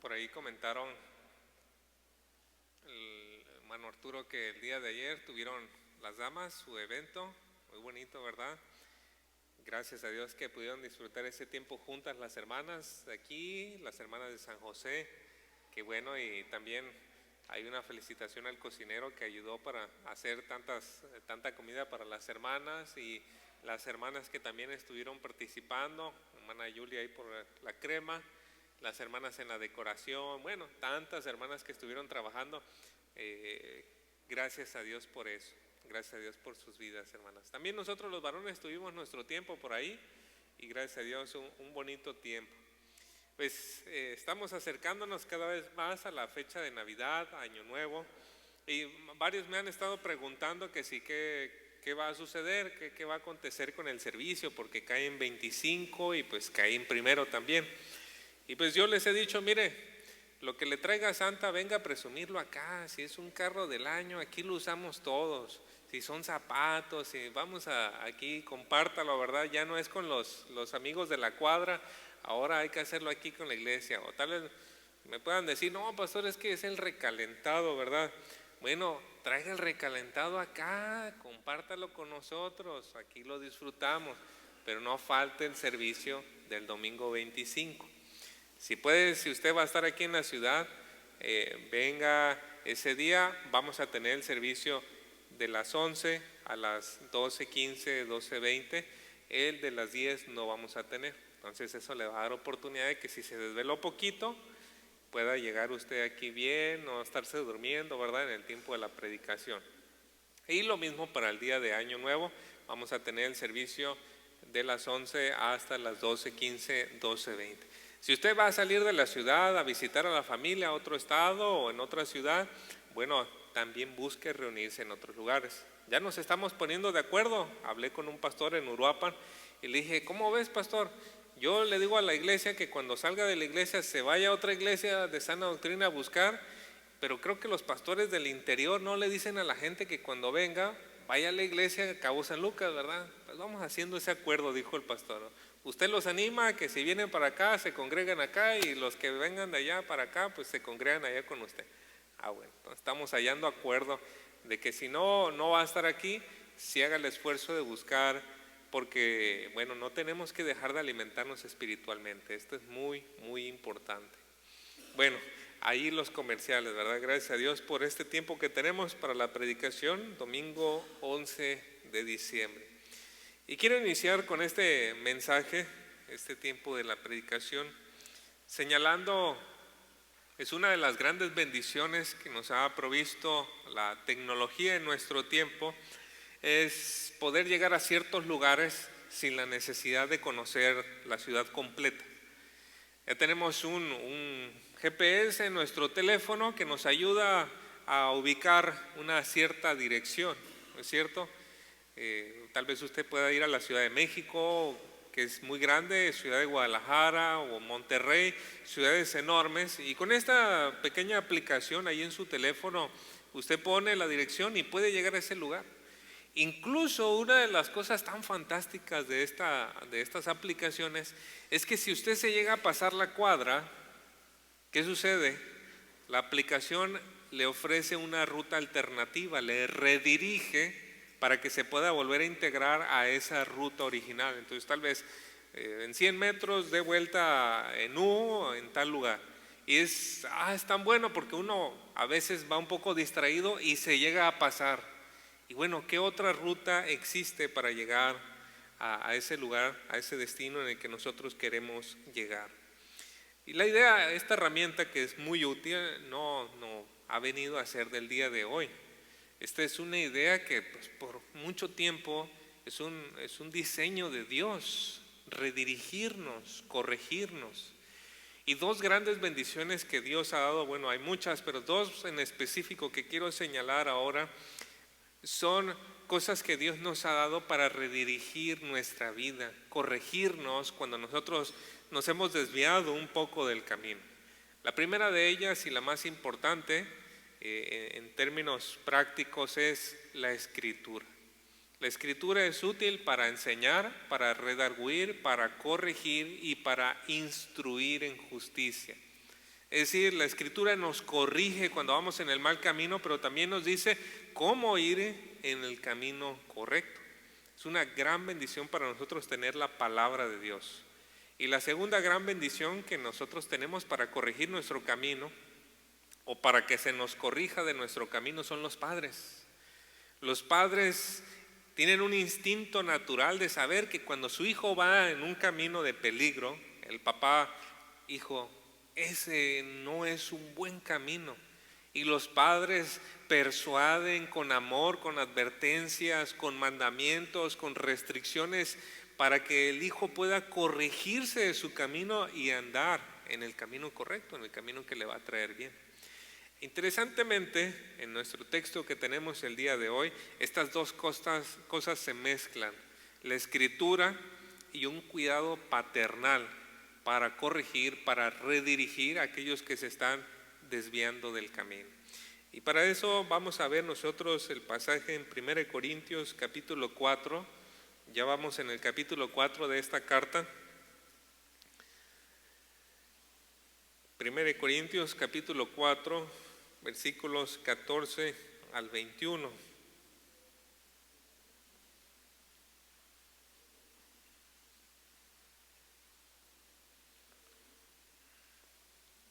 Por ahí comentaron el hermano Arturo que el día de ayer tuvieron las damas su evento, muy bonito, ¿verdad? Gracias a Dios que pudieron disfrutar ese tiempo juntas las hermanas de aquí, las hermanas de San José, que bueno, y también hay una felicitación al cocinero que ayudó para hacer tanta comida para las hermanas y las hermanas que también estuvieron participando, hermana Julia ahí por la crema, las hermanas en la decoración, bueno, tantas hermanas que estuvieron trabajando, gracias a Dios por eso, gracias a Dios por sus vidas, hermanas. También nosotros los varones tuvimos nuestro tiempo por ahí y gracias a Dios un bonito tiempo. Pues estamos acercándonos cada vez más a la fecha de Navidad, Año Nuevo, y varios me han estado preguntando que sí, qué va a suceder, qué va a acontecer con el servicio, porque cae en 25 y pues cae en primero también. Y pues yo les he dicho, mire, lo que le traiga Santa, venga a presumirlo acá. Si es un carro del año, aquí lo usamos todos. Si son zapatos, si vamos aquí, compártalo, ¿verdad? Ya no es con los amigos de la cuadra, ahora hay que hacerlo aquí con la iglesia. O tal vez me puedan decir, no, pastor, es que es el recalentado, ¿verdad? Bueno, traiga el recalentado acá, compártalo con nosotros, aquí lo disfrutamos, pero no falte el servicio del domingo 25. Si puede, si usted va a estar aquí en la ciudad, venga ese día. Vamos a tener el servicio de las 11 a las 12:15, 12:20. El de las 10 no vamos a tener. Entonces eso le va a dar oportunidad de que si se desveló poquito, pueda llegar usted aquí bien, no estarse durmiendo, ¿verdad?, en el tiempo de la predicación. Y lo mismo para el día de Año Nuevo. Vamos a tener el servicio de las 11 hasta las 12:15, 12:20. Si usted va a salir de la ciudad a visitar a la familia a otro estado o en otra ciudad, bueno, también busque reunirse en otros lugares. Ya nos estamos poniendo de acuerdo. Hablé con un pastor en Uruapan y le dije, ¿cómo ves, pastor? Yo le digo a la iglesia que cuando salga de la iglesia se vaya a otra iglesia de sana doctrina a buscar, pero creo que los pastores del interior no le dicen a la gente que cuando venga vaya a la iglesia de Cabo San Lucas, ¿verdad? Pues vamos haciendo ese acuerdo, dijo el pastor. Usted los anima a que si vienen para acá se congregan acá y los que vengan de allá para acá pues se congregan allá con usted. Bueno, entonces estamos hallando acuerdo de que si no va a estar aquí, si haga el esfuerzo de buscar, porque bueno, no tenemos que dejar de alimentarnos espiritualmente. Esto es muy, muy importante. Bueno, ahí los comerciales, ¿verdad? Gracias a Dios por este tiempo que tenemos para la predicación, domingo 11 de diciembre. Y quiero iniciar con este mensaje, este tiempo de la predicación, señalando, es una de las grandes bendiciones que nos ha provisto la tecnología en nuestro tiempo, es poder llegar a ciertos lugares sin la necesidad de conocer la ciudad completa. Ya tenemos un GPS en nuestro teléfono que nos ayuda a ubicar una cierta dirección, ¿no es cierto? Tal vez usted pueda ir a la Ciudad de México, que es muy grande, Ciudad de Guadalajara o Monterrey, ciudades enormes, y con esta pequeña aplicación ahí en su teléfono usted pone la dirección y puede llegar a ese lugar. Incluso una de las cosas tan fantásticas de estas aplicaciones es que si usted se llega a pasar la cuadra, ¿qué sucede? La aplicación le ofrece una ruta alternativa, le redirige para que se pueda volver a integrar a esa ruta original. Entonces tal vez en 100 metros de vuelta en U, en tal lugar. Y es tan bueno porque uno a veces va un poco distraído y se llega a pasar. Y bueno, ¿qué otra ruta existe para llegar a ese lugar, a ese destino en el que nosotros queremos llegar? Y la idea, esta herramienta que es muy útil, no ha venido a ser del día de hoy. Esta es una idea que pues, por mucho tiempo es un diseño de Dios, redirigirnos, corregirnos. Y dos grandes bendiciones que Dios ha dado, bueno, hay muchas, pero dos en específico que quiero señalar ahora, son cosas que Dios nos ha dado para redirigir nuestra vida, corregirnos cuando nosotros nos hemos desviado un poco del camino. La primera de ellas y la más importante en términos prácticos es la Escritura. La Escritura es útil para enseñar, para redarguir, para corregir y para instruir en justicia. Es decir, la Escritura nos corrige cuando vamos en el mal camino, pero también nos dice cómo ir en el camino correcto. Es una gran bendición para nosotros tener la palabra de Dios. Y la segunda gran bendición que nosotros tenemos para corregir nuestro camino, o para que se nos corrija de nuestro camino, son los padres. Los padres tienen un instinto natural de saber que cuando su hijo va en un camino de peligro, el papá, hijo, ese no es un buen camino. Y los padres persuaden con amor, con advertencias, con mandamientos, con restricciones, para que el hijo pueda corregirse de su camino y andar en el camino correcto, en el camino que le va a traer bien. Interesantemente, en nuestro texto que tenemos el día de hoy, estas dos cosas se mezclan: la Escritura y un cuidado paternal para corregir, para redirigir a aquellos que se están desviando del camino. Y para eso vamos a ver nosotros el pasaje en 1 Corintios capítulo 4. Ya vamos en el capítulo 4 de esta carta. 1 Corintios capítulo 4, versículos 14 al 21.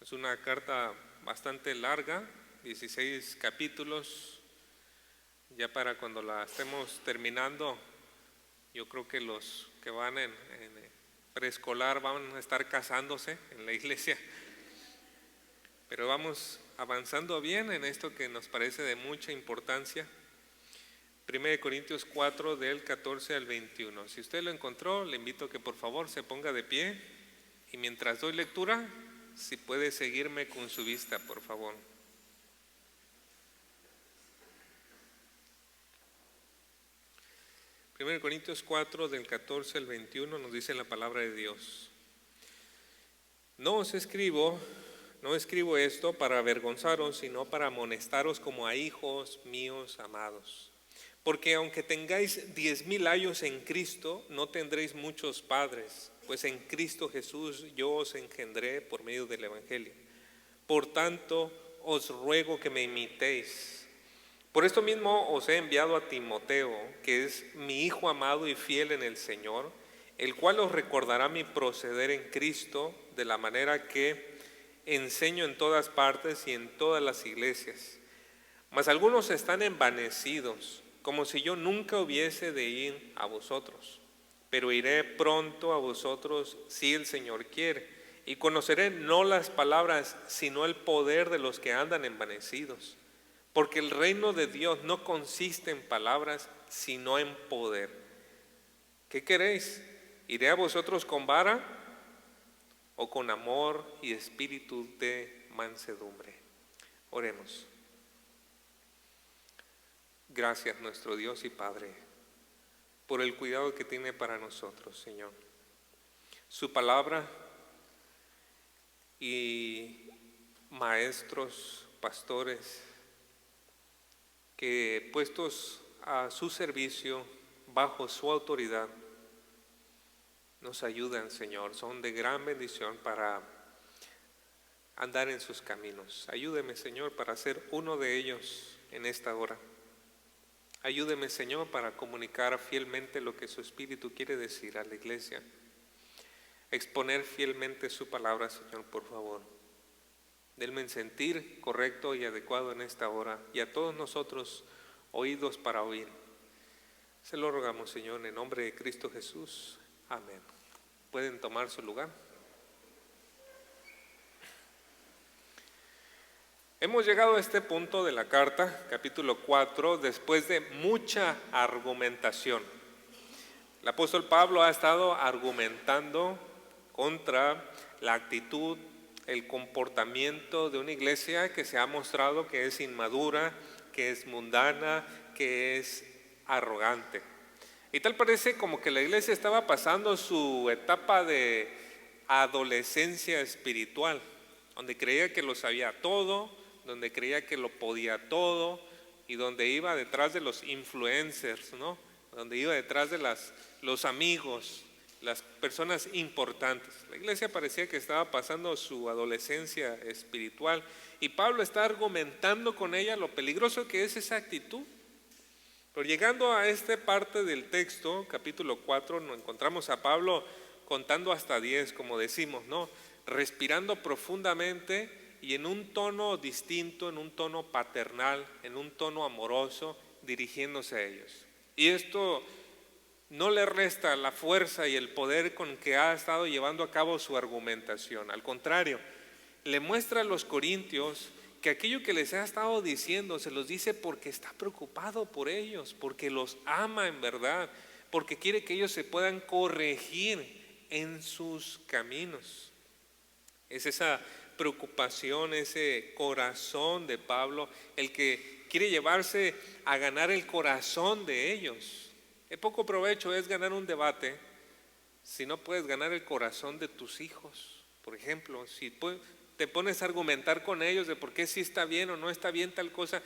Es una carta bastante larga, 16 capítulos. Ya para cuando la estemos terminando, yo creo que los que van en preescolar van a estar casándose en la iglesia. Pero vamos avanzando bien en esto que nos parece de mucha importancia. 1 Corintios 4 del 14 al 21. Si usted lo encontró, le invito a que por favor se ponga de pie, y mientras doy lectura, si puede seguirme con su vista, por favor. Primero Corintios 4 del 14 al 21 nos dice la palabra de Dios: No escribo esto para avergonzaros, sino para amonestaros como a hijos míos amados. Porque aunque tengáis 10,000 años en Cristo, no tendréis muchos padres, pues en Cristo Jesús yo os engendré por medio del Evangelio. Por tanto, os ruego que me imitéis. Por esto mismo os he enviado a Timoteo, que es mi hijo amado y fiel en el Señor, el cual os recordará mi proceder en Cristo, de la manera que enseño en todas partes y en todas las iglesias. Mas algunos están envanecidos, como si yo nunca hubiese de ir a vosotros. Pero iré pronto a vosotros si el Señor quiere, y conoceré no las palabras, sino el poder de los que andan envanecidos. Porque el reino de Dios no consiste en palabras, sino en poder. ¿Qué queréis? ¿Iré a vosotros con vara o con amor y espíritu de mansedumbre? Oremos. Gracias, nuestro Dios y Padre, por el cuidado que tiene para nosotros, Señor. Su palabra y maestros, pastores, que puestos a su servicio, bajo su autoridad, nos ayudan, Señor. Son de gran bendición para andar en sus caminos. Ayúdeme, Señor, para ser uno de ellos en esta hora. Ayúdeme, Señor, para comunicar fielmente lo que su Espíritu quiere decir a la iglesia. Exponer fielmente su palabra, Señor, por favor. Denme el sentir correcto y adecuado en esta hora, y a todos nosotros oídos para oír. Se lo rogamos, Señor, en el nombre de Cristo Jesús. Amén. Pueden tomar su lugar. Hemos llegado a este punto de la carta, capítulo 4, después de mucha argumentación. El apóstol Pablo ha estado argumentando contra la actitud, el comportamiento de una iglesia que se ha mostrado que es inmadura, que es mundana, que es arrogante. Y tal parece como que la iglesia estaba pasando su etapa de adolescencia espiritual, donde creía que lo sabía todo, donde creía que lo podía todo, y donde iba detrás de los influencers, ¿no? Donde iba detrás de los amigos, las personas importantes. La iglesia parecía que estaba pasando su adolescencia espiritual y Pablo está argumentando con ella lo peligroso que es esa actitud. Pero llegando a esta parte del texto, capítulo 4, nos encontramos a Pablo contando hasta 10, como decimos, ¿no? Respirando profundamente y en un tono distinto, en un tono paternal, en un tono amoroso, dirigiéndose a ellos. Y esto no le resta la fuerza y el poder con que ha estado llevando a cabo su argumentación. Al contrario, le muestra a los corintios que aquello que les ha estado diciendo se los dice porque está preocupado por ellos, porque los ama en verdad, porque quiere que ellos se puedan corregir en sus caminos. Es esa preocupación, ese corazón de Pablo el que quiere llevarse a ganar el corazón de ellos. De poco provecho es ganar un debate si no puedes ganar el corazón de tus hijos. Por ejemplo, si te pones a argumentar con ellos de por qué sí está bien o no está bien tal cosa,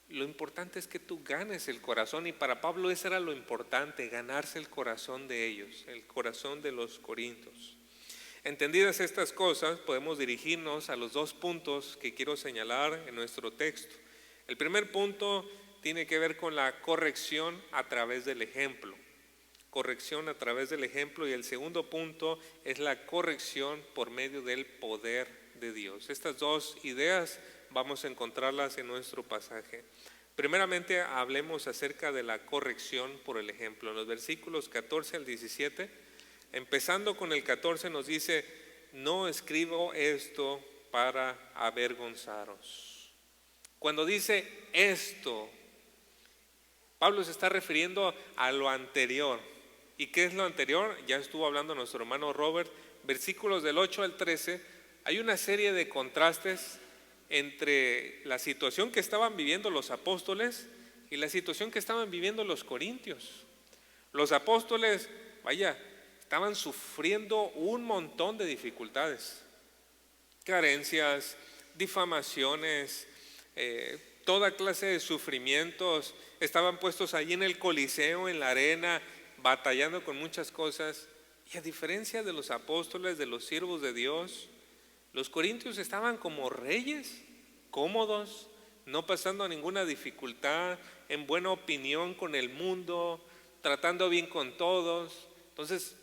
lo importante es que tú ganes el corazón, y para Pablo eso era lo importante, ganarse el corazón de ellos, el corazón de los corintios. Entendidas estas cosas, podemos dirigirnos a los 2 puntos que quiero señalar en nuestro texto. El primer punto tiene que ver con la corrección a través del ejemplo. Corrección a través del ejemplo, y el segundo punto es la corrección por medio del poder de Dios. Estas 2 ideas vamos a encontrarlas en nuestro pasaje. Primeramente hablemos acerca de la corrección por el ejemplo. En los versículos 14 al 17, empezando con el 14 nos dice: no escribo esto para avergonzaros. Cuando dice esto, Pablo se está refiriendo a lo anterior. ¿Y qué es lo anterior? Ya estuvo hablando nuestro hermano Robert. Versículos del 8 al 13, hay una serie de contrastes entre la situación que estaban viviendo los apóstoles y la situación que estaban viviendo los corintios. Los apóstoles, estaban sufriendo un montón de dificultades, carencias, difamaciones, toda clase de sufrimientos. Estaban puestos allí en el Coliseo, en la arena, batallando con muchas cosas. Y a diferencia de los apóstoles, de los siervos de Dios, los corintios estaban como reyes, cómodos, no pasando ninguna dificultad, en buena opinión con el mundo, tratando bien con todos. Entonces,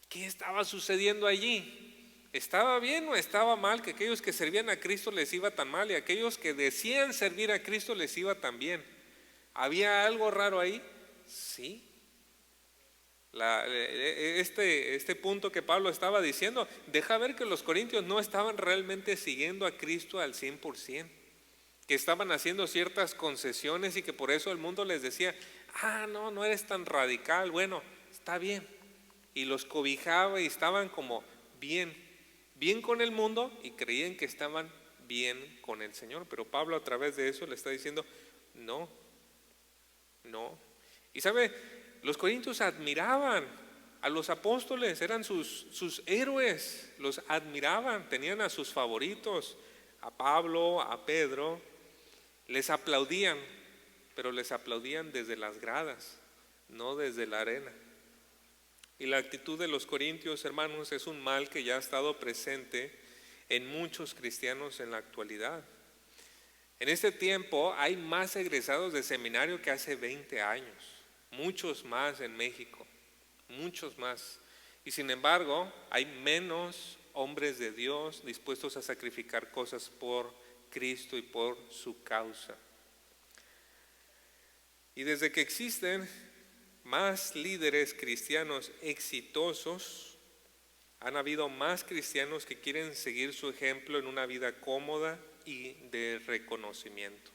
¿qué estaba sucediendo allí? ¿Estaba bien o estaba mal que aquellos que servían a Cristo les iba tan mal y aquellos que decían servir a Cristo les iba tan bien? ¿Había algo raro ahí? Sí. Este punto que Pablo estaba diciendo deja ver que los corintios no estaban realmente siguiendo a Cristo al 100%, que estaban haciendo ciertas concesiones y que por eso el mundo les decía: no eres tan radical, bueno, está bien. Y los cobijaba y estaban como bien con el mundo y creían que estaban bien con el Señor. Pero Pablo a través de eso le está diciendo: no. Y sabe, los corintios admiraban a los apóstoles, eran sus héroes, los admiraban, tenían a sus favoritos, a Pablo, a Pedro, les aplaudían, pero les aplaudían desde las gradas, no desde la arena. Y la actitud de los corintios, hermanos, es un mal que ya ha estado presente en muchos cristianos en la actualidad. En este tiempo hay más egresados de seminario que hace 20 años. Muchos más en México, muchos más. Y sin embargo, hay menos hombres de Dios dispuestos a sacrificar cosas por Cristo y por su causa. Y desde que existen más líderes cristianos exitosos, han habido más cristianos que quieren seguir su ejemplo en una vida cómoda y de reconocimiento.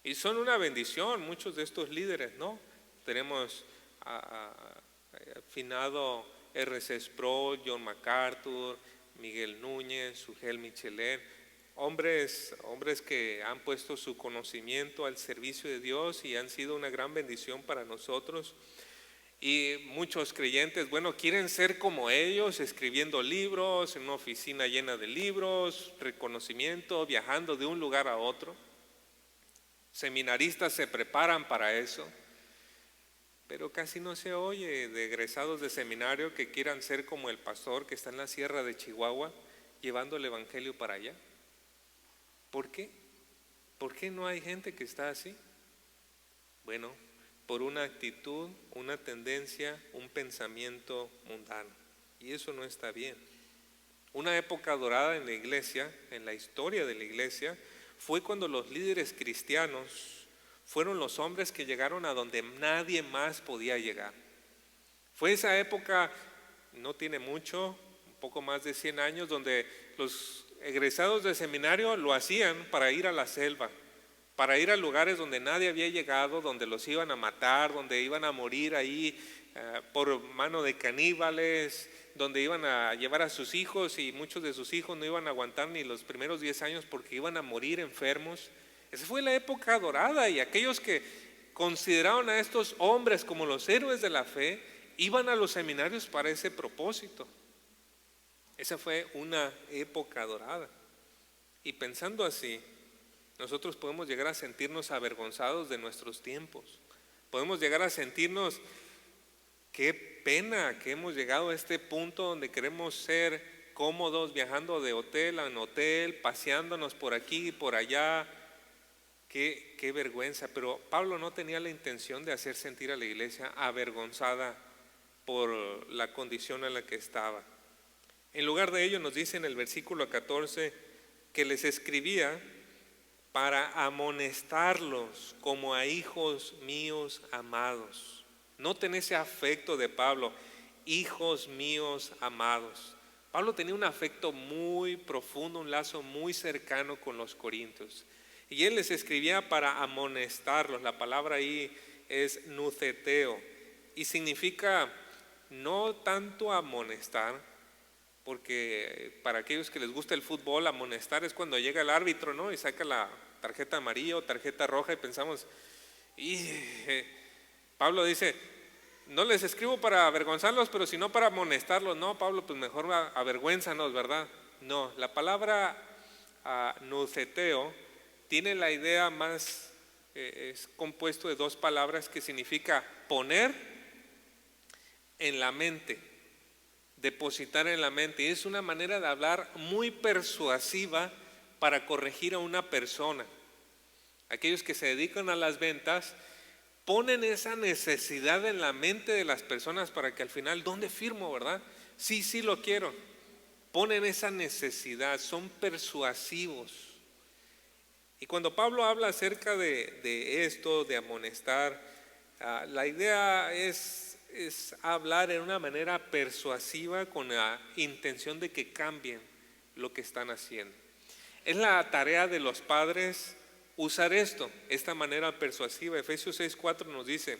Y son una bendición muchos de estos líderes, ¿no? Tenemos afinado R.C. Sproul, John MacArthur, Miguel Núñez, Sugel Michelén, hombres que han puesto su conocimiento al servicio de Dios y han sido una gran bendición para nosotros. Y muchos creyentes, quieren ser como ellos, escribiendo libros, en una oficina llena de libros, reconocimiento, viajando de un lugar a otro. Seminaristas se preparan para eso. pero casi no se oye de egresados de seminario que quieran ser como el pastor que está en la sierra de Chihuahua llevando el evangelio para allá. ¿Por qué? ¿Por qué no hay gente que está así? Bueno, por una actitud, una tendencia, un pensamiento mundano. Y eso no está bien. Una época dorada en la iglesia, en la historia de la iglesia, fue cuando los líderes cristianos fueron los hombres que llegaron a donde nadie más podía llegar. Fue esa época, no tiene mucho, un poco más de 100 años, donde los egresados de seminario lo hacían para ir a la selva, para ir a lugares donde nadie había llegado, donde los iban a matar, donde iban a morir ahí por mano de caníbales, donde iban a llevar a sus hijos y muchos de sus hijos no iban a aguantar ni los primeros 10 años porque iban a morir enfermos. Esa fue la época dorada, y aquellos que consideraron a estos hombres como los héroes de la fe iban a los seminarios para ese propósito. Esa fue una época dorada. Y pensando así, nosotros podemos llegar a sentirnos avergonzados de nuestros tiempos. Podemos llegar a sentirnos, qué pena que hemos llegado a este punto donde queremos ser cómodos, viajando de hotel en hotel, paseándonos por aquí y por allá. Qué vergüenza. Pero Pablo no tenía la intención de hacer sentir a la iglesia avergonzada por la condición en la que estaba. En lugar de ello, nos dice en el versículo 14 que les escribía para amonestarlos como a hijos míos amados. Noten ese afecto de Pablo, hijos míos amados. Pablo tenía un afecto muy profundo, un lazo muy cercano con los corintios. Y él les escribía para amonestarlos. La palabra ahí es nuceteo y significa no tanto amonestar, porque para aquellos que les gusta el fútbol, amonestar es cuando llega el árbitro, ¿no? Y saca la tarjeta amarilla o tarjeta roja y pensamos, Pablo dice, no les escribo para avergonzarlos, pero sino para amonestarlos. No, Pablo, pues mejor avergüénzanos, ¿verdad? No, la palabra nuceteo tiene la idea más, es compuesto de dos palabras que significa poner en la mente, depositar en la mente. Y es una manera de hablar muy persuasiva para corregir a una persona. Aquellos que se dedican a las ventas ponen esa necesidad en la mente de las personas para que al final, ¿dónde firmo, verdad? Sí, sí lo quiero. Ponen esa necesidad, son persuasivos. Y cuando Pablo habla acerca de esto, de amonestar, la idea es hablar en una manera persuasiva con la intención de que cambien lo que están haciendo. Es la tarea de los padres usar esta manera persuasiva. Efesios 6:4 nos dice,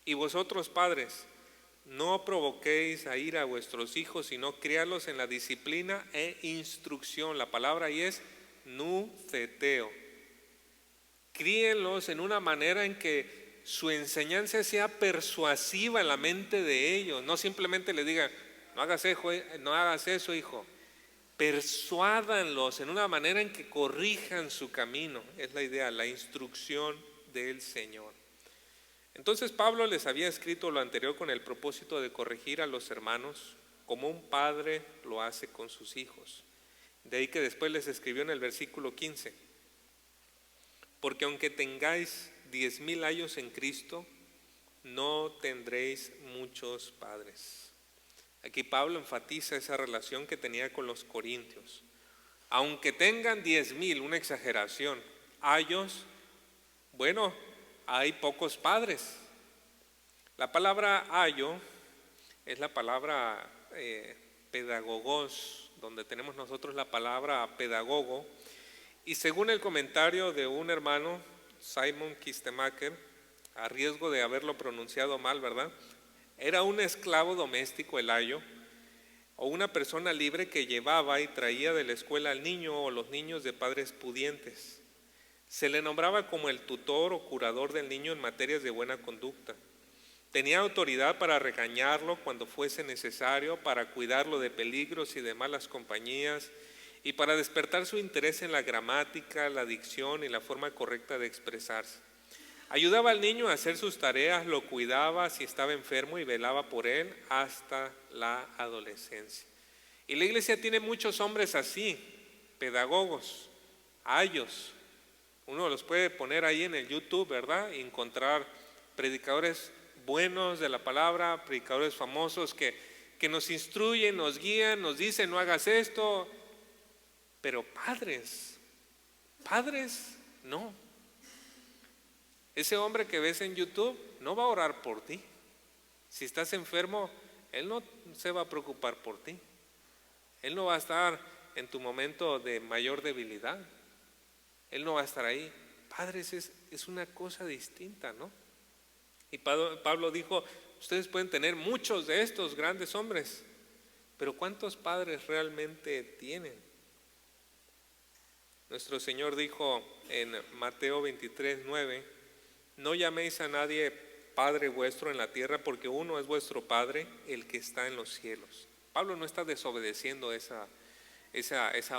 y vosotros padres, no provoquéis a ira a vuestros hijos, sino criadlos en la disciplina e instrucción. La palabra ahí es nuceteo. Críenlos en una manera en que su enseñanza sea persuasiva en la mente de ellos. No simplemente les digan, no hagas eso, hijo. Persuádanlos en una manera en que corrijan su camino. Es la idea, la instrucción del Señor. Entonces Pablo les había escrito lo anterior con el propósito de corregir a los hermanos como un padre lo hace con sus hijos. De ahí que después les escribió en el versículo 15, porque aunque tengáis 10,000 años en Cristo, no tendréis muchos padres. Aquí Pablo enfatiza esa relación que tenía con los corintios. Aunque tengan 10,000, una exageración, años, bueno, hay pocos padres. La palabra ayo es la palabra pedagogos, donde tenemos nosotros la palabra pedagogo. Y según el comentario de un hermano, Simon Kistemaker, a riesgo de haberlo pronunciado mal, ¿verdad? Era un esclavo doméstico el ayo, o una persona libre que llevaba y traía de la escuela al niño o los niños de padres pudientes. Se le nombraba como el tutor o curador del niño en materias de buena conducta. Tenía autoridad para regañarlo cuando fuese necesario, para cuidarlo de peligros y de malas compañías, y para despertar su interés en la gramática, la dicción y la forma correcta de expresarse. Ayudaba al niño a hacer sus tareas, lo cuidaba si estaba enfermo y velaba por él hasta la adolescencia. Y la iglesia tiene muchos hombres así, pedagogos, ayos. Uno los puede poner ahí en el YouTube, ¿verdad? Y encontrar predicadores buenos de la palabra, predicadores famosos que nos instruyen, nos guían, nos dicen no hagas esto. Pero padres no. Ese hombre que ves en YouTube no va a orar por ti. Si estás enfermo, él no se va a preocupar por ti. Él no va a estar en tu momento de mayor debilidad. Él no va a estar ahí. Padres es una cosa distinta, ¿no? Y Pablo dijo, ustedes pueden tener muchos de estos grandes hombres, pero ¿cuántos padres realmente tienen? Nuestro Señor dijo en Mateo 23:9, no llaméis a nadie Padre vuestro en la tierra, porque uno es vuestro Padre, el que está en los cielos. Pablo no está desobedeciendo esa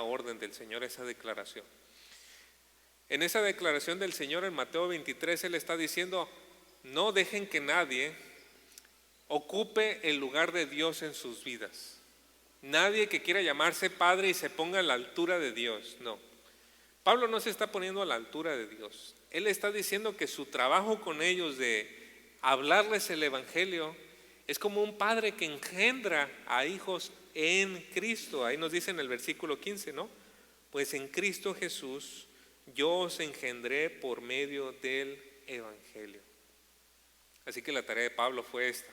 orden del Señor, esa declaración. En esa declaración del Señor en Mateo 23, Él está diciendo, no dejen que nadie ocupe el lugar de Dios en sus vidas. Nadie que quiera llamarse Padre y se ponga a la altura de Dios, no. Pablo no se está poniendo a la altura de Dios. Él está diciendo que su trabajo con ellos de hablarles el evangelio es como un padre que engendra a hijos en Cristo. Ahí nos dice en el versículo 15, ¿no? Pues en Cristo Jesús yo os engendré por medio del evangelio. Así que la tarea de Pablo fue esta: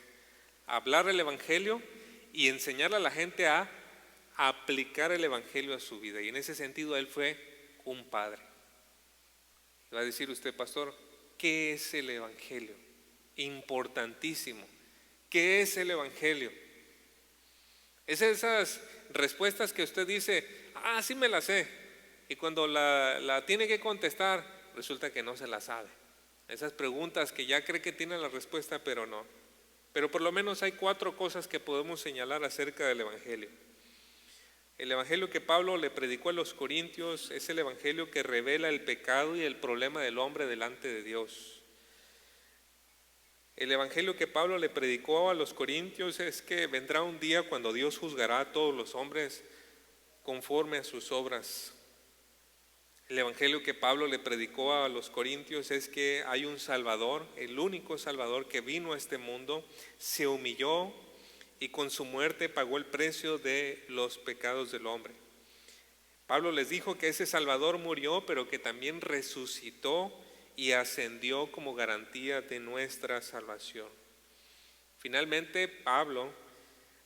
hablar el evangelio y enseñarle a la gente a aplicar el evangelio a su vida. Y en ese sentido él fue un padre. Va a decir usted, pastor, ¿qué es el evangelio? Importantísimo. ¿Qué es el evangelio? Es esas respuestas que usted dice, sí me la sé, y cuando la tiene que contestar, resulta que no se la sabe. Esas preguntas que ya cree que tiene la respuesta, pero no. Pero por lo menos hay 4 cosas que podemos señalar acerca del evangelio. El evangelio que Pablo le predicó a los corintios es el evangelio que revela el pecado y el problema del hombre delante de Dios. El evangelio que Pablo le predicó a los corintios es que vendrá un día cuando Dios juzgará a todos los hombres conforme a sus obras. El evangelio que Pablo le predicó a los corintios es que hay un Salvador, el único Salvador que vino a este mundo, se humilló y con su muerte pagó el precio de los pecados del hombre. Pablo les dijo que ese Salvador murió, pero que también resucitó y ascendió como garantía de nuestra salvación. Finalmente, Pablo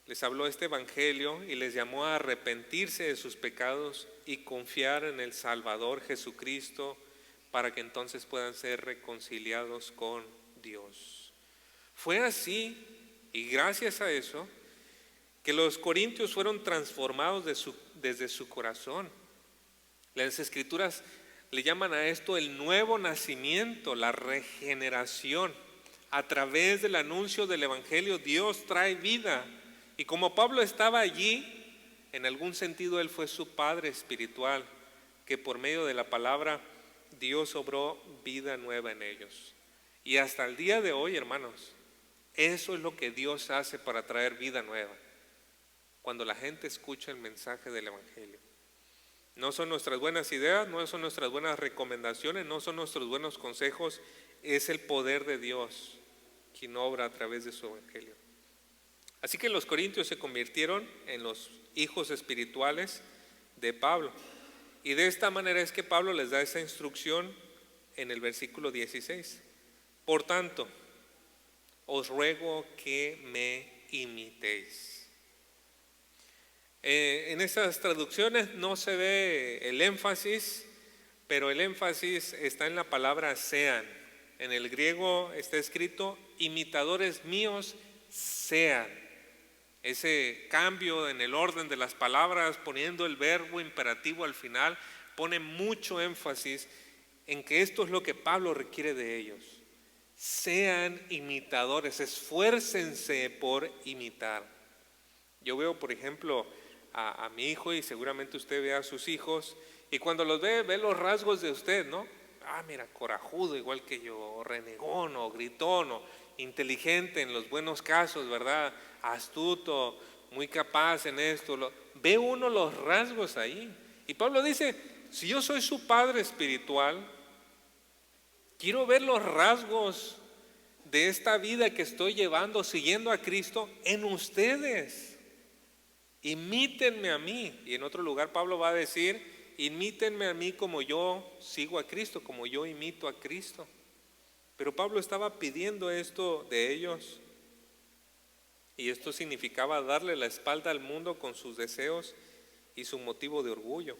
les habló este evangelio y les llamó a arrepentirse de sus pecados y confiar en el Salvador Jesucristo para que entonces puedan ser reconciliados con Dios. Fue así, y gracias a eso, que los corintios fueron transformados desde su corazón. Las Escrituras le llaman a esto el nuevo nacimiento, la regeneración. A través del anuncio del evangelio, Dios trae vida. Y como Pablo estaba allí, en algún sentido él fue su padre espiritual, que por medio de la palabra Dios obró vida nueva en ellos. Y hasta el día de hoy, hermanos, eso es lo que Dios hace para traer vida nueva. Cuando la gente escucha el mensaje del evangelio. No son nuestras buenas ideas, no son nuestras buenas recomendaciones, no son nuestros buenos consejos, es el poder de Dios quien obra a través de su evangelio. Así que los corintios se convirtieron en los hijos espirituales de Pablo. Y de esta manera es que Pablo les da esa instrucción en el versículo 16. Por tanto, os ruego que me imitéis. En estas traducciones no se ve el énfasis, pero el énfasis está en la palabra sean. En el griego está escrito, imitadores míos sean. Ese cambio en el orden de las palabras, poniendo el verbo imperativo al final, pone mucho énfasis en que esto es lo que Pablo requiere de ellos. Sean imitadores, esfuércense por imitar. Yo veo, por ejemplo, a mi hijo, y seguramente usted ve a sus hijos, y cuando los ve los rasgos de usted, ¿no? mira, corajudo igual que yo, o renegón, o gritón, o inteligente en los buenos casos, ¿verdad? Astuto, muy capaz en esto. Ve uno los rasgos ahí. Y Pablo dice, si yo soy su padre espiritual, quiero ver los rasgos de esta vida que estoy llevando, siguiendo a Cristo, en ustedes. Imítenme a mí. Y en otro lugar Pablo va a decir, imítenme a mí como yo sigo a Cristo, como yo imito a Cristo. Pero Pablo estaba pidiendo esto de ellos. Y esto significaba darle la espalda al mundo con sus deseos y su motivo de orgullo.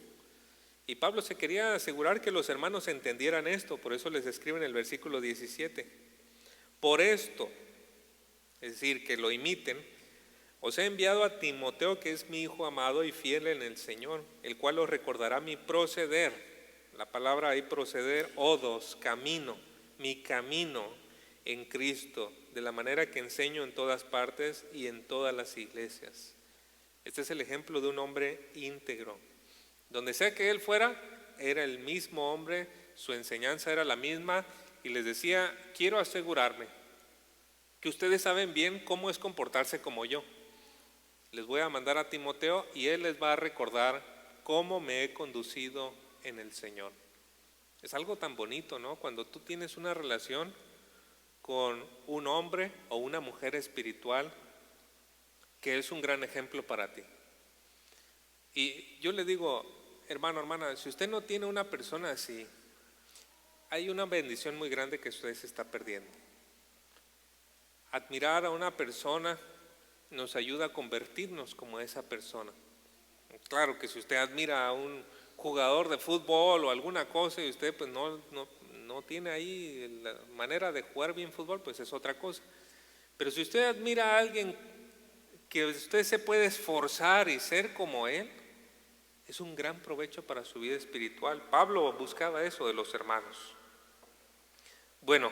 Y Pablo se quería asegurar que los hermanos entendieran esto, por eso les escribe en el versículo 17. Por esto, es decir, que lo imiten, os he enviado a Timoteo, que es mi hijo amado y fiel en el Señor, el cual os recordará mi proceder. La palabra ahí proceder, odos, camino, mi camino en Cristo, de la manera que enseño en todas partes y en todas las iglesias. Este es el ejemplo de un hombre íntegro. Donde sea que él fuera, era el mismo hombre, su enseñanza era la misma, y les decía, quiero asegurarme que ustedes saben bien cómo es comportarse como yo. Les voy a mandar a Timoteo y él les va a recordar cómo me he conducido en el Señor. Es algo tan bonito, ¿no? Cuando tú tienes una relación con un hombre o una mujer espiritual que es un gran ejemplo para ti. Y yo le digo, hermano, hermana, si usted no tiene una persona así, hay una bendición muy grande que usted se está perdiendo. Admirar a una persona nos ayuda a convertirnos como esa persona. Claro que si usted admira a un jugador de fútbol o alguna cosa y usted pues no tiene ahí la manera de jugar bien fútbol, pues es otra cosa. Pero si usted admira a alguien que usted se puede esforzar y ser como él, es un gran provecho para su vida espiritual. Pablo buscaba eso de los hermanos. Bueno,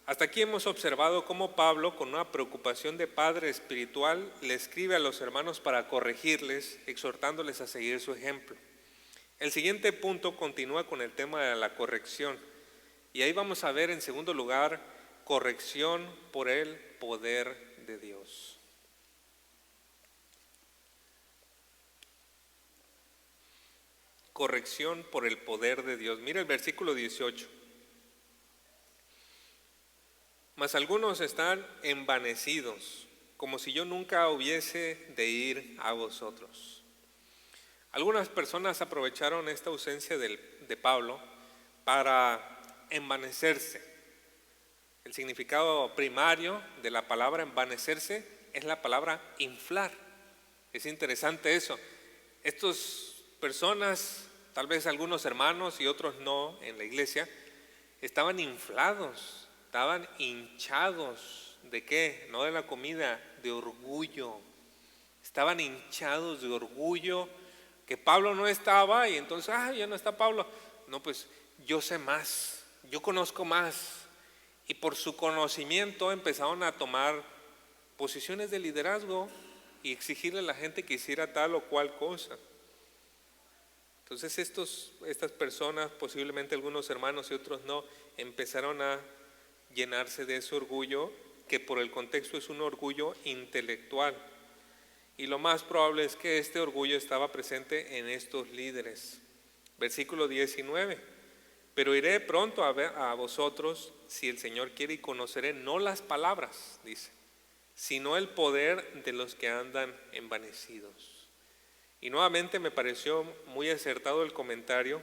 hasta aquí hemos observado cómo Pablo, con una preocupación de padre espiritual, le escribe a los hermanos para corregirles, exhortándoles a seguir su ejemplo. El siguiente punto continúa con el tema de la corrección. Y ahí vamos a ver en segundo lugar, corrección por el poder de Dios. Corrección por el poder de Dios. Mira el versículo 18. Mas algunos están envanecidos, como si yo nunca hubiese de ir a vosotros. Algunas personas aprovecharon esta ausencia de Pablo para envanecerse. El significado primario de la palabra envanecerse es la palabra inflar. Es interesante eso. Estas personas, tal vez algunos hermanos y otros no en la iglesia, estaban inflados, estaban hinchados. ¿De qué? No de la comida, de orgullo. Estaban hinchados de orgullo, que Pablo no estaba y entonces, ya no está Pablo. No, pues yo sé más, yo conozco más. Y por su conocimiento empezaron a tomar posiciones de liderazgo y exigirle a la gente que hiciera tal o cual cosa. Entonces estas personas, posiblemente algunos hermanos y otros no, empezaron a llenarse de ese orgullo, que por el contexto es un orgullo intelectual. Y lo más probable es que este orgullo estaba presente en estos líderes. Versículo 19. Pero iré pronto a vosotros, si el Señor quiere, y conoceré no las palabras, dice, sino el poder de los que andan envanecidos. Y nuevamente me pareció muy acertado el comentario,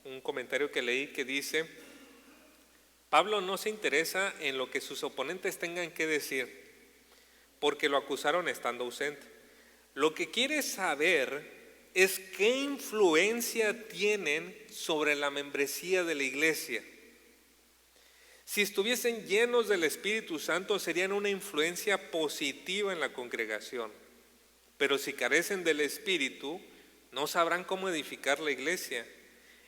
un comentario que leí que dice, Pablo no se interesa en lo que sus oponentes tengan que decir, porque lo acusaron estando ausente. Lo que quiere saber es qué influencia tienen sobre la membresía de la iglesia. Si estuviesen llenos del Espíritu Santo, serían una influencia positiva en la congregación. Pero si carecen del Espíritu, no sabrán cómo edificar la iglesia.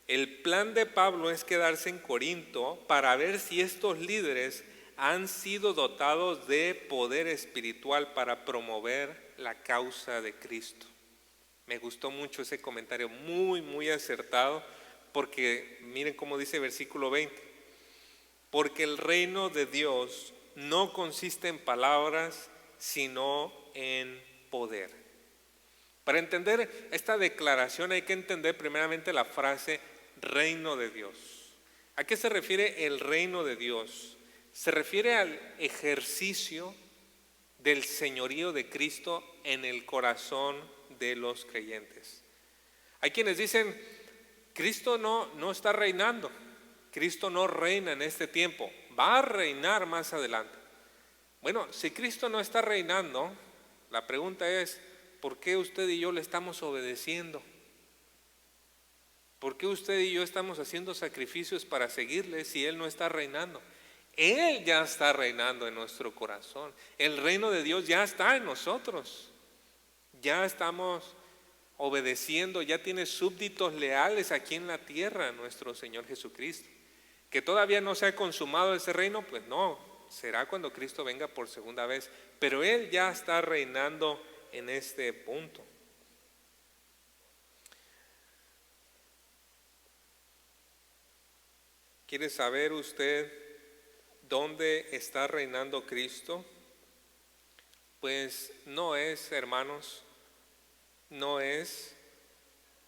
El plan de Pablo es quedarse en Corinto para ver si estos líderes han sido dotados de poder espiritual para promover la causa de Cristo. Me gustó mucho ese comentario, muy, muy acertado, porque miren cómo dice versículo 20, porque el reino de Dios no consiste en palabras, sino en poder. Para entender esta declaración hay que entender primeramente la frase reino de Dios. ¿A qué se refiere el reino de Dios? Se refiere al ejercicio del señorío de Cristo en el corazón de los creyentes. Hay quienes dicen, Cristo no está reinando, Cristo no reina en este tiempo, va a reinar más adelante. Bueno, si Cristo no está reinando, la pregunta es, ¿por qué usted y yo le estamos obedeciendo? ¿Por qué usted y yo estamos haciendo sacrificios para seguirle si Él no está reinando? Él ya está reinando en nuestro corazón. El reino de Dios ya está en nosotros. Ya estamos obedeciendo, ya tiene súbditos leales aquí en la tierra nuestro Señor Jesucristo. Que todavía no se ha consumado ese reino, pues no, será cuando Cristo venga por segunda vez. Pero Él ya está reinando en este punto. ¿Quiere saber usted dónde está reinando Cristo? Pues no es, hermanos, no es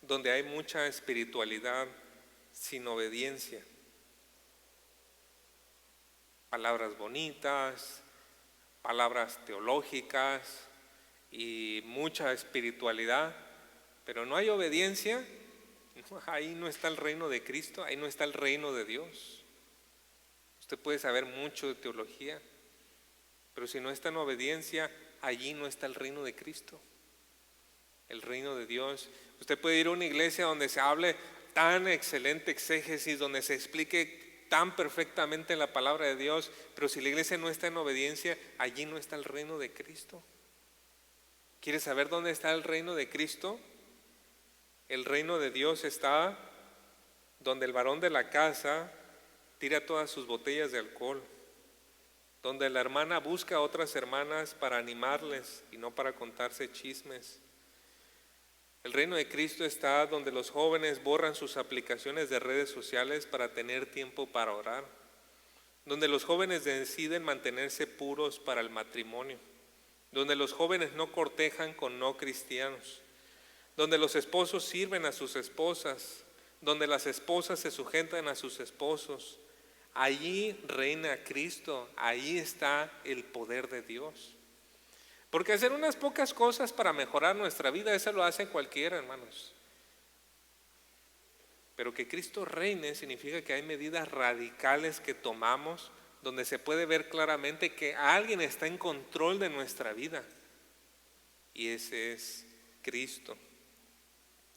donde hay mucha espiritualidad sin obediencia. Palabras bonitas, palabras teológicas y mucha espiritualidad, pero no hay obediencia. Ahí no está el reino de Cristo, ahí no está el reino de Dios. Usted puede saber mucho de teología, pero si no está en obediencia, allí no está el reino de Cristo, el reino de Dios. Usted puede ir a una iglesia donde se hable tan excelente exégesis, donde se explique tan perfectamente la palabra de Dios, pero si la iglesia no está en obediencia, allí no está el reino de Cristo. ¿Quiere saber dónde está el reino de Cristo? El reino de Dios está donde el varón de la casa tira todas sus botellas de alcohol, donde la hermana busca a otras hermanas para animarles y no para contarse chismes. El reino de Cristo está donde los jóvenes borran sus aplicaciones de redes sociales para tener tiempo para orar, donde los jóvenes deciden mantenerse puros para el matrimonio, donde los jóvenes no cortejan con no cristianos, donde los esposos sirven a sus esposas, donde las esposas se sujetan a sus esposos. Allí reina Cristo, ahí está el poder de Dios. Porque hacer unas pocas cosas para mejorar nuestra vida, eso lo hace cualquiera, hermanos. Pero que Cristo reine significa que hay medidas radicales que tomamos donde se puede ver claramente que alguien está en control de nuestra vida. Y ese es Cristo.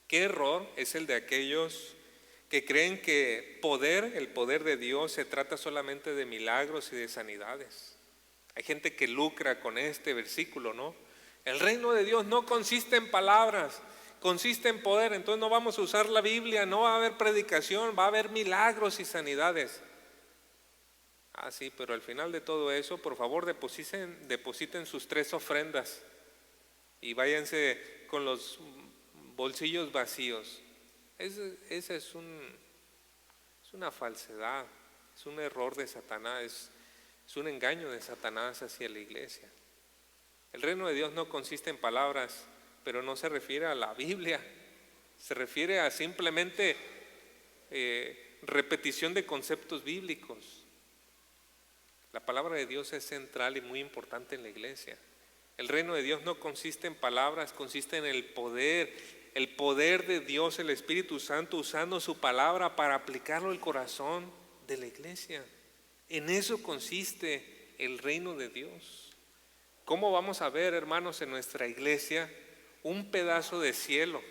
¿Qué error es el de aquellos que creen que el poder de Dios se trata solamente de milagros y de sanidades? Hay gente que lucra con este versículo, ¿no? El reino de Dios no consiste en palabras, consiste en poder. Entonces no vamos a usar la Biblia, no va a haber predicación, va a haber milagros y sanidades. Ah, sí, pero al final de todo eso, por favor, depositen sus 3 ofrendas y váyanse con los bolsillos vacíos. Esa es una falsedad, es un error de Satanás, es un engaño de Satanás hacia la iglesia. El reino de Dios no consiste en palabras, pero no se refiere a la Biblia, se refiere a simplemente repetición de conceptos bíblicos. La palabra de Dios es central y muy importante en la iglesia. El reino de Dios no consiste en palabras, consiste en el poder de Dios, el Espíritu Santo usando su palabra para aplicarlo al corazón de la iglesia. En eso consiste el reino de Dios. ¿Cómo vamos a ver, hermanos, en nuestra iglesia un pedazo de cielo?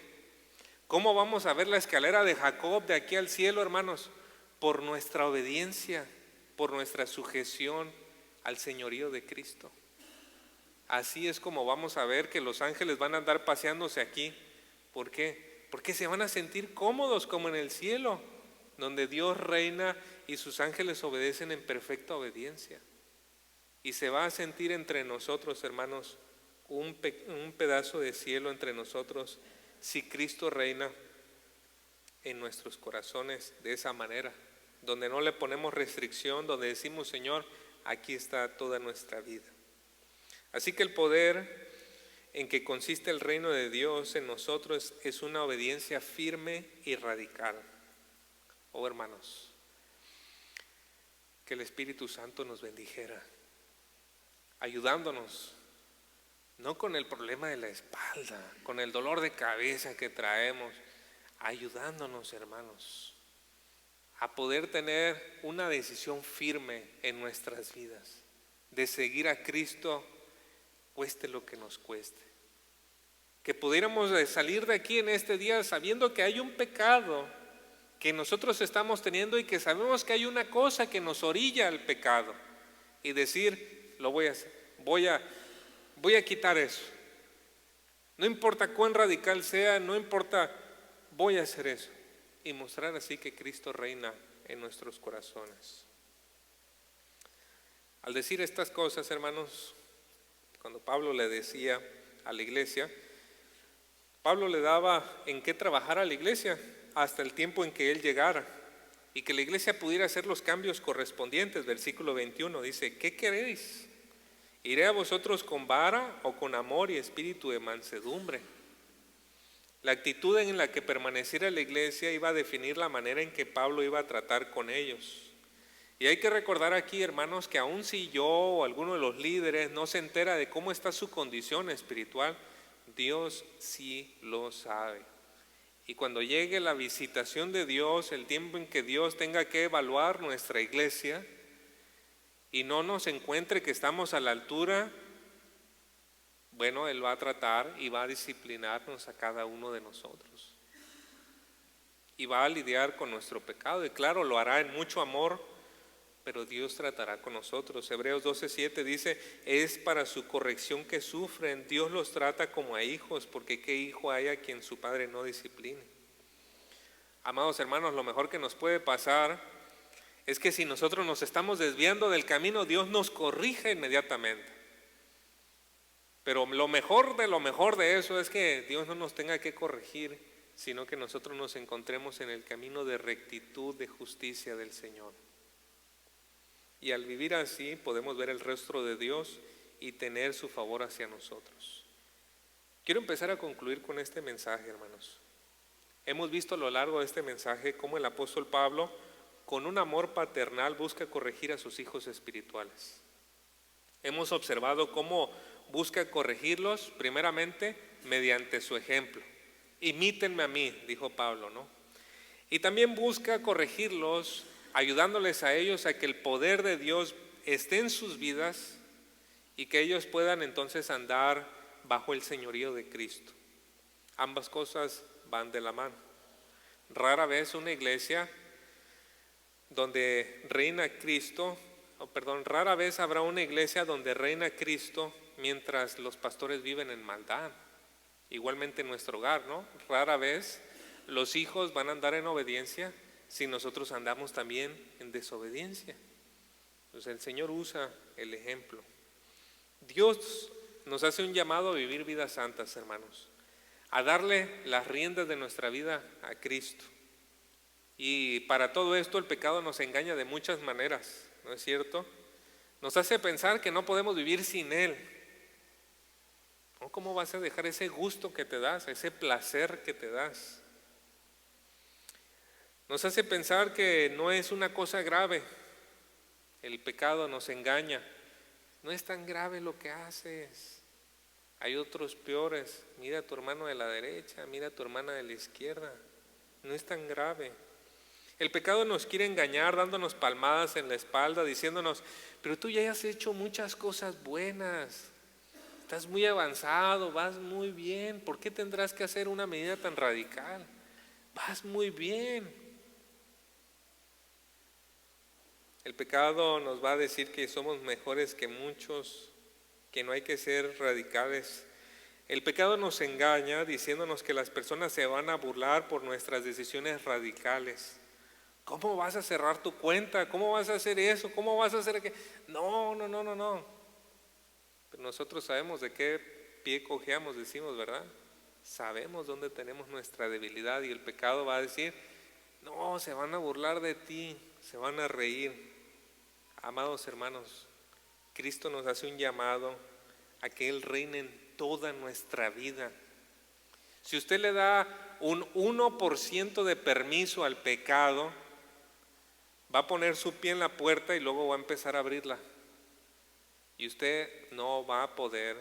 ¿Cómo vamos a ver la escalera de Jacob de aquí al cielo, hermanos? Por nuestra obediencia, por nuestra sujeción al señorío de Cristo. Así es como vamos a ver que los ángeles van a andar paseándose aquí. ¿Por qué? Porque se van a sentir cómodos como en el cielo, donde Dios reina y sus ángeles obedecen en perfecta obediencia. Y se va a sentir entre nosotros, hermanos, un pedazo de cielo entre nosotros si Cristo reina en nuestros corazones de esa manera, donde no le ponemos restricción, donde decimos, Señor, aquí está toda nuestra vida. Así que el poder en que consiste el reino de Dios en nosotros es una obediencia firme y radical. Oh hermanos, que el Espíritu Santo nos bendijera, ayudándonos, no con el problema de la espalda, con el dolor de cabeza que traemos, ayudándonos, hermanos, a poder tener una decisión firme en nuestras vidas, de seguir a Cristo, cueste lo que nos cueste. Que pudiéramos salir de aquí en este día sabiendo que hay un pecado que nosotros estamos teniendo y que sabemos que hay una cosa que nos orilla al pecado y decir, lo voy a hacer, voy a quitar eso. No importa cuán radical sea, no importa, voy a hacer eso y mostrar así que Cristo reina en nuestros corazones. Al decir estas cosas, hermanos, cuando Pablo le decía a la iglesia, Pablo le daba en qué trabajar a la iglesia hasta el tiempo en que él llegara y que la iglesia pudiera hacer los cambios correspondientes. Versículo 21 dice, ¿qué queréis? ¿Iré a vosotros con vara o con amor y espíritu de mansedumbre? La actitud en la que permaneciera la iglesia iba a definir la manera en que Pablo iba a tratar con ellos. Y hay que recordar aquí, hermanos, que aun si yo o alguno de los líderes no se entera de cómo está su condición espiritual, Dios sí lo sabe. Y cuando llegue la visitación de Dios, el tiempo en que Dios tenga que evaluar nuestra iglesia y no nos encuentre que estamos a la altura, bueno, Él va a tratar y va a disciplinarnos a cada uno de nosotros. Y va a lidiar con nuestro pecado. Y claro, lo hará en mucho amor, pero Dios tratará con nosotros. Hebreos 12:7 dice, es para su corrección que sufren. Dios los trata como a hijos, porque ¿qué hijo hay a quien su padre no discipline? Amados hermanos, lo mejor que nos puede pasar es que si nosotros nos estamos desviando del camino, Dios nos corrige inmediatamente. Pero lo mejor de eso es que Dios no nos tenga que corregir, sino que nosotros nos encontremos en el camino de rectitud, de justicia del Señor. Y al vivir así podemos ver el rostro de Dios y tener su favor hacia nosotros. Quiero empezar a concluir con este mensaje, hermanos. Hemos visto a lo largo de este mensaje cómo el apóstol Pablo, con un amor paternal, busca corregir a sus hijos espirituales. Hemos observado cómo busca corregirlos primeramente mediante su ejemplo. Imítenme a mí, dijo Pablo, ¿no? Y también busca corregirlos ayudándoles a ellos a que el poder de Dios esté en sus vidas y que ellos puedan entonces andar bajo el señorío de Cristo. Ambas cosas van de la mano. Rara vez una iglesia donde reina Cristo, rara vez habrá una iglesia donde reina Cristo mientras los pastores viven en maldad. Igualmente en nuestro hogar, ¿no? Rara vez los hijos van a andar en obediencia si nosotros andamos también en desobediencia. Entonces el Señor usa el ejemplo. Dios nos hace un llamado a vivir vidas santas, hermanos, a darle las riendas de nuestra vida a Cristo. Y para todo esto el pecado nos engaña de muchas maneras, ¿no es cierto? Nos hace pensar que no podemos vivir sin Él. ¿Cómo vas a dejar ese gusto que te das, ese placer que te das? Nos hace pensar que no es una cosa grave. El pecado nos engaña. No es tan grave lo que haces. Hay otros peores. Mira a tu hermano de la derecha, mira a tu hermana de la izquierda. No es tan grave. El pecado nos quiere engañar dándonos palmadas en la espalda, diciéndonos, pero tú ya has hecho muchas cosas buenas. Estás muy avanzado, vas muy bien. ¿Por qué tendrás que hacer una medida tan radical? Vas muy bien. El pecado nos va a decir que somos mejores que muchos, que no hay que ser radicales. El pecado nos engaña diciéndonos que las personas se van a burlar por nuestras decisiones radicales. ¿Cómo vas a cerrar tu cuenta? ¿Cómo vas a hacer eso? ¿Cómo vas a hacer aquello? No. Pero nosotros sabemos de qué pie cojeamos, decimos, ¿verdad? Sabemos dónde tenemos nuestra debilidad y el pecado va a decir, No, se van a burlar de ti, se van a reír. Amados hermanos, Cristo nos hace un llamado a que Él reine en toda nuestra vida. Si usted le da un 1% de permiso al pecado, va a poner su pie en la puerta y luego va a empezar a abrirla. Y usted no va a poder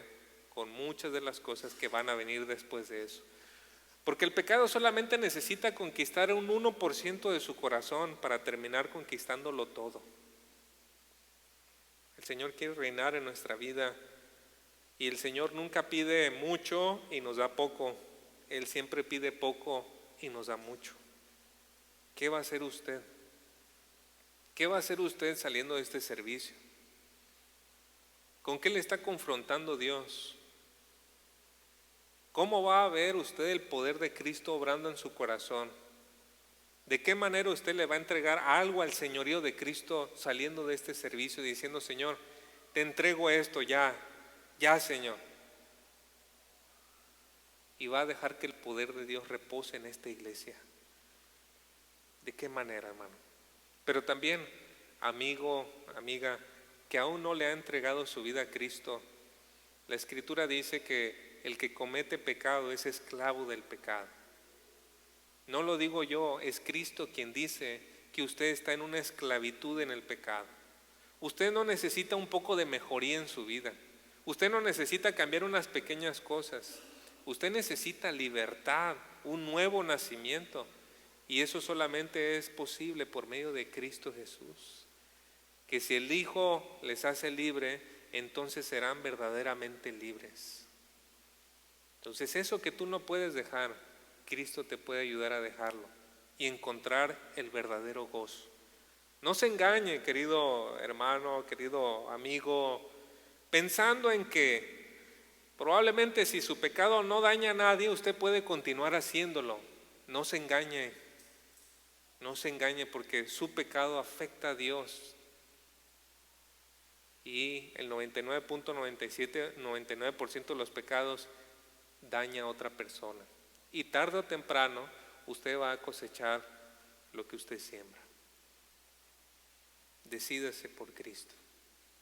con muchas de las cosas que van a venir después de eso. Porque el pecado solamente necesita conquistar un 1% de su corazón para terminar conquistándolo todo. El Señor quiere reinar en nuestra vida y el Señor nunca pide mucho y nos da poco. Él siempre pide poco y nos da mucho. ¿Qué va a hacer usted? ¿Qué va a hacer usted saliendo de este servicio? ¿Con qué le está confrontando Dios? ¿Cómo va a ver usted el poder de Cristo obrando en su corazón? ¿De qué manera usted le va a entregar algo al señorío de Cristo saliendo de este servicio diciendo: Señor, te entrego esto ya, Señor? Y va a dejar que el poder de Dios repose en esta iglesia. ¿De qué manera, hermano? Pero también, amigo, amiga, que aún no le ha entregado su vida a Cristo, la Escritura dice que el que comete pecado es esclavo del pecado. No lo digo yo, es Cristo quien dice que usted está en una esclavitud en el pecado. Usted no necesita un poco de mejoría en su vida. Usted no necesita cambiar unas pequeñas cosas. Usted necesita libertad, un nuevo nacimiento. Y eso solamente es posible por medio de Cristo Jesús. Que si el Hijo les hace libre, entonces serán verdaderamente libres. Entonces eso que tú no puedes dejar, Cristo te puede ayudar a dejarlo y encontrar el verdadero gozo. No se engañe, querido hermano, querido amigo, pensando en que probablemente si su pecado no daña a nadie, usted puede continuar haciéndolo. No se engañe, porque su pecado afecta a Dios. Y el 99.99% de los pecados daña a otra persona. Y tarde o temprano usted va a cosechar lo que usted siembra. Decídase por Cristo.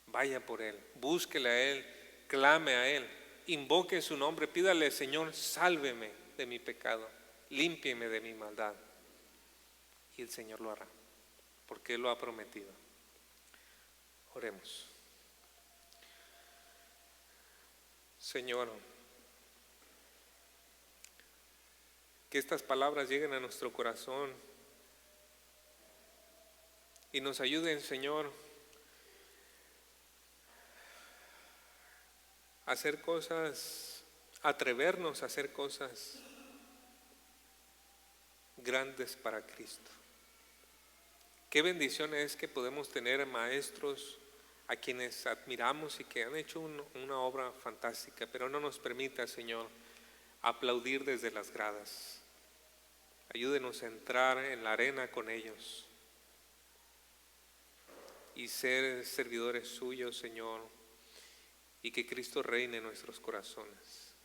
Vaya por Él. Búsquele a Él. Clame a Él. Invoque su nombre. Pídale: Señor, sálveme de mi pecado. Límpieme de mi maldad. Y el Señor lo hará, porque Él lo ha prometido. Oremos. Señor, que estas palabras lleguen a nuestro corazón y nos ayuden, Señor, a hacer cosas, atrevernos a hacer cosas grandes para Cristo. Qué bendición es que podemos tener maestros a quienes admiramos y que han hecho una obra fantástica, pero no nos permita, Señor, aplaudir desde las gradas. Ayúdenos a entrar en la arena con ellos y ser servidores suyos, Señor, y que Cristo reine en nuestros corazones.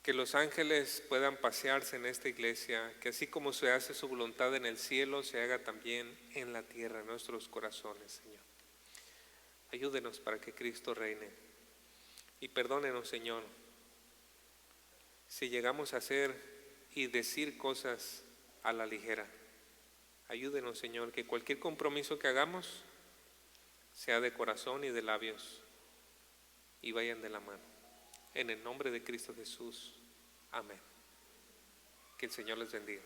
Que los ángeles puedan pasearse en esta iglesia, que así como se hace su voluntad en el cielo, se haga también en la tierra, en nuestros corazones, Señor. Ayúdenos para que Cristo reine. Y perdónenos, Señor, si llegamos a hacer y decir cosas a la ligera. Ayúdenos, Señor, que cualquier compromiso que hagamos sea de corazón y de labios y vayan de la mano. En el nombre de Cristo Jesús. Amén. Que el Señor les bendiga.